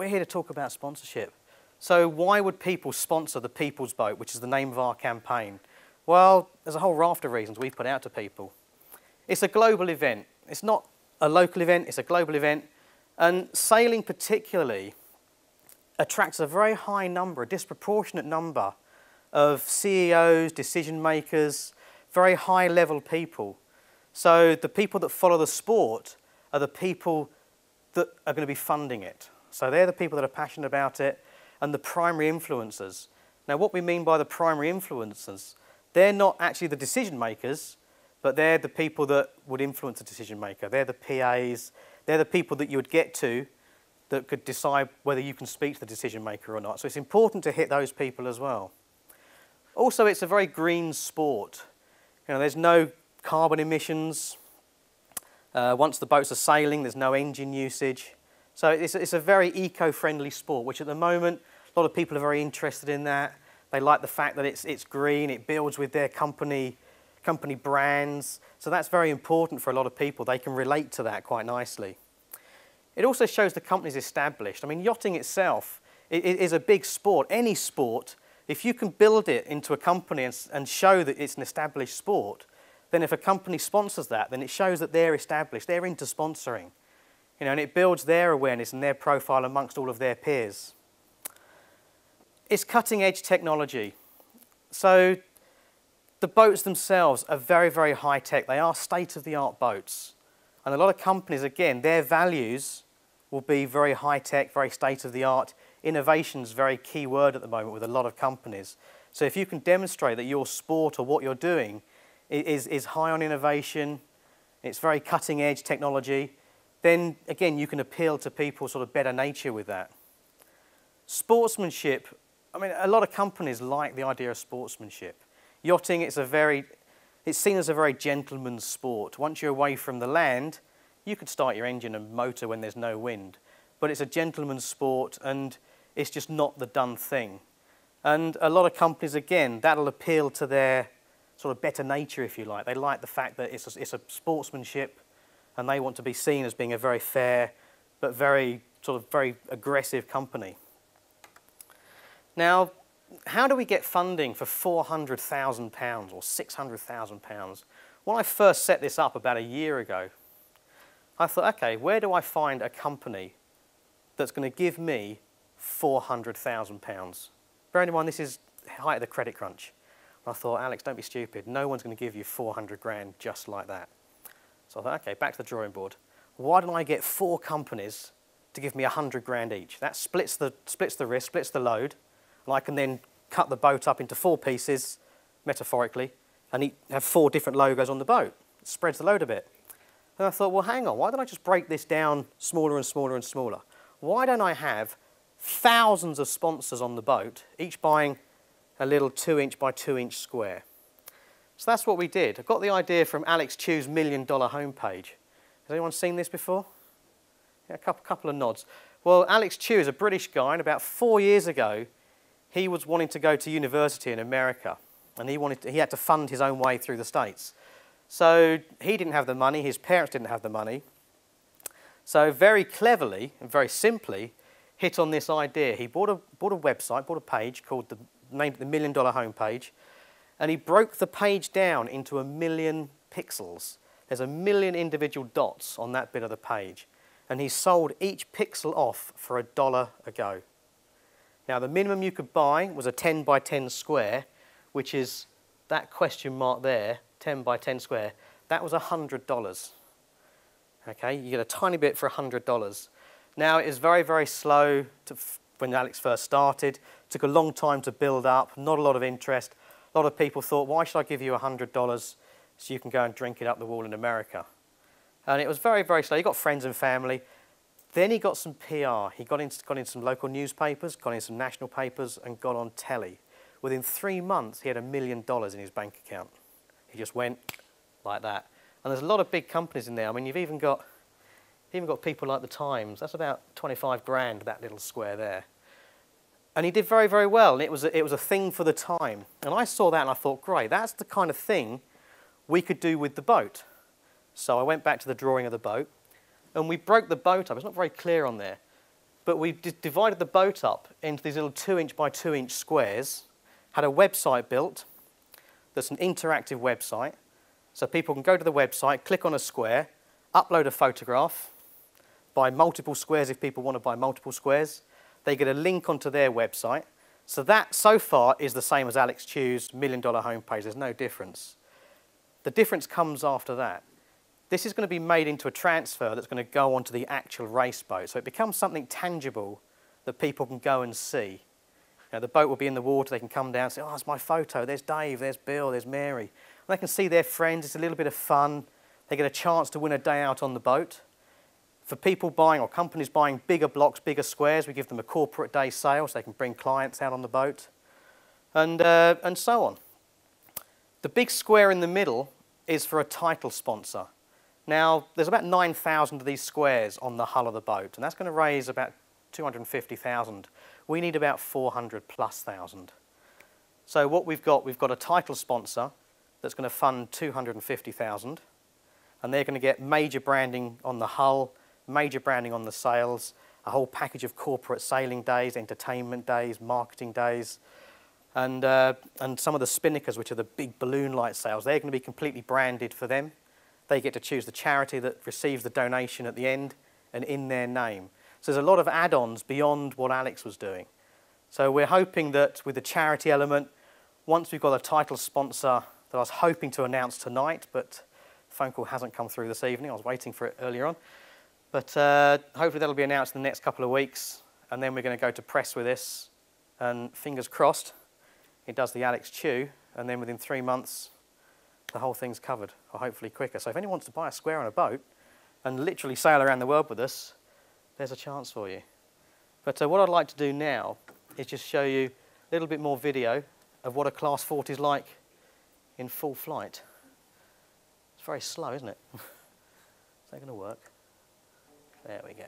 we're here to talk about sponsorship. So why would people sponsor the People's Boat, which is the name of our campaign? Well, there's a whole raft of reasons we put out to people. It's a global event. It's not a local event, it's a global event. And sailing particularly attracts a very high number, a disproportionate number of CEOs, decision makers, very high level people. So the people that follow the sport are the people that are going to be funding it. So they're the people that are passionate about it and the primary influencers. Now what we mean by the primary influencers, they're not actually the decision makers, but they're the people that would influence the decision maker. They're the PAs, they're the people that you would get to that could decide whether you can speak to the decision maker or not. So it's important to hit those people as well. Also, it's a very green sport. You know, there's no carbon emissions. Once the boats are sailing, there's no engine usage. So it's a very eco-friendly sport, which at the moment, a lot of people are very interested in that. They like the fact that it's green, it builds with their company brands. So that's very important for a lot of people. They can relate to that quite nicely. It also shows the company's established. I mean, yachting itself is a big sport. Any sport, if you can build it into a company and show that it's an established sport, then if a company sponsors that, then it shows that they're established, they're into sponsoring. You know, and it builds their awareness and their profile amongst all of their peers. It's cutting-edge technology. So the boats themselves are very, very high-tech. They are state-of-the-art boats. And a lot of companies, again, their values will be very high-tech, very state-of-the-art. Innovation's a very key word at the moment with a lot of companies. So if you can demonstrate that your sport or what you're doing is high on innovation, it's very cutting-edge technology, then, again, you can appeal to people's sort of better nature with that. Sportsmanship, I mean, a lot of companies like the idea of sportsmanship. Yachting, it's seen as a very gentleman's sport. Once you're away from the land, you could start your engine and motor when there's no wind. But it's a gentleman's sport, and it's just not the done thing. And a lot of companies, again, that'll appeal to their sort of better nature, if you like. They like the fact that it's a sportsmanship, and they want to be seen as being a very fair, but very aggressive company. Now, how do we get funding for £400,000 or £600,000? When I first set this up about a year ago, I thought, okay, where do I find a company that's going to give me £400,000? Bearing in mind, this is height of the credit crunch. And I thought, Alex, don't be stupid. No one's going to give you 400 grand just like that. So I thought, okay, back to the drawing board. Why don't I get 4 companies to give me 100 grand each? That splits the risk, splits the load, and I can then cut the boat up into 4 pieces, metaphorically, and have 4 different logos on the boat. It spreads the load a bit. And I thought, well, hang on, why don't I just break this down smaller and smaller and smaller? Why don't I have thousands of sponsors on the boat, each buying a little 2-inch by 2-inch square? So that's what we did. I got the idea from Alex Chew's $1 Million homepage. Has anyone seen this before? Yeah, a couple of nods. Well, Alex Chew is a British guy, and about 4 years ago, he was wanting to go to university in America, and he had to fund his own way through the States. So he didn't have the money, his parents didn't have the money. So very cleverly and very simply, hit on this idea. He bought a website, bought a page called the $1 Million homepage, and he broke the page down into 1 million pixels. There's 1 million individual dots on that bit of the page, and he sold each pixel off for $1 a go. Now, the minimum you could buy was a 10 by 10 square, which is that question mark there, 10 by 10 square. That was $100. Okay, you get a tiny bit for $100. Now, it is very, very slow when Alex first started. It took a long time to build up, not a lot of interest. A lot of people thought, why should I give you $100 so you can go and drink it up the wall in America? And it was very, very slow. He got friends and family. Then he got some PR. He got in some local newspapers, got in some national papers, and got on telly. Within 3 months, he had $1 million in his bank account. He just went like that. And there's a lot of big companies in there. I mean, you've even got people like the Times. That's about 25 grand, that little square there. And he did very, very well. And it was a thing for the time. And I saw that and I thought, great, that's the kind of thing we could do with the boat. So I went back to the drawing of the boat, and we broke the boat up. It's not very clear on there. But we divided the boat up into these little 2-inch by 2-inch squares, had a website built that's an interactive website. So people can go to the website, click on a square, upload a photograph, buy multiple squares if people want to buy multiple squares. They get a link onto their website. So that, so far, is the same as Alex Chew's $1 Million homepage. There's no difference. The difference comes after that. This is going to be made into a transfer that's going to go onto the actual race boat. So it becomes something tangible that people can go and see. You know, the boat will be in the water. They can come down and say, oh, it's my photo. There's Dave, there's Bill, there's Mary. And they can see their friends. It's a little bit of fun. They get a chance to win a day out on the boat. For people buying or companies buying bigger blocks, bigger squares, we give them a corporate day sale so they can bring clients out on the boat, and so on. The big square in the middle is for a title sponsor. Now, there's about 9,000 of these squares on the hull of the boat, and that's going to raise about 250,000. We need about 400,000+. So what we've got a title sponsor that's going to fund 250,000, and they're going to get major branding on the hull, major branding on the sails, a whole package of corporate sailing days, entertainment days, marketing days, and some of the spinnakers, which are the big balloon light sails, they're going to be completely branded for them. They get to choose the charity that receives the donation at the end and in their name. So there's a lot of add-ons beyond what Alex was doing. So we're hoping that with the charity element, once we've got a title sponsor that I was hoping to announce tonight, but the phone call hasn't come through this evening. I was waiting for it earlier on. But hopefully that'll be announced in the next couple of weeks, and then we're going to go to press with this, and fingers crossed, it does the Alex Chew, and then within 3 months, the whole thing's covered, or hopefully quicker. So if anyone wants to buy a square on a boat and literally sail around the world with us, there's a chance for you. But what I'd like to do now is just show you a little bit more video of what a Class 40 is like in full flight. It's very slow, isn't it? Is that going to work? There we go.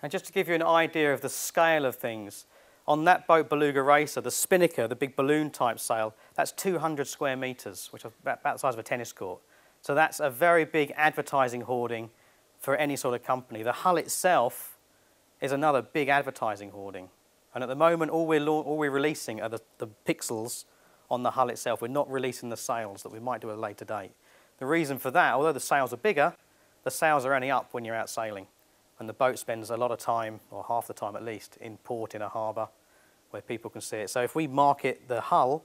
And just to give you an idea of the scale of things, on that boat Beluga Racer, the spinnaker, the big balloon type sail, that's 200 square metres, which is about the size of a tennis court. So that's a very big advertising hoarding for any sort of company. The hull itself is another big advertising hoarding. And at the moment, all we're releasing are the pixels on the hull itself. We're not releasing the sails that we might do at a later date. The reason for that, although the sails are bigger, the sails are only up when you're out sailing. And the boat spends a lot of time, or half the time at least, in port, in a harbour, where people can see it. So if we market the hull,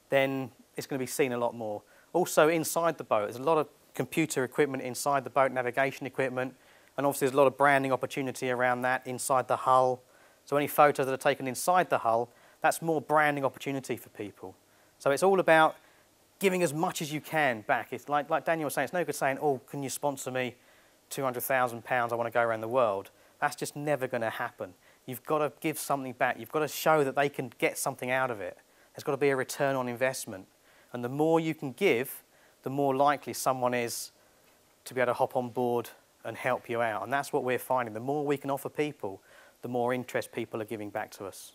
then it's going to be seen a lot more. Also inside the boat, there's a lot of computer equipment inside the boat, navigation equipment, and obviously there's a lot of branding opportunity around that inside the hull. So any photos that are taken inside the hull, that's more branding opportunity for people. So it's all about giving as much as you can back. It's like Daniel was saying, it's no good saying, oh, can you sponsor me £200,000, I want to go around the world. That's just never going to happen. You've got to give something back. You've got to show that they can get something out of it. There's got to be a return on investment. And the more you can give, the more likely someone is to be able to hop on board and help you out. And that's what we're finding. The more we can offer people, the more interest people are giving back to us.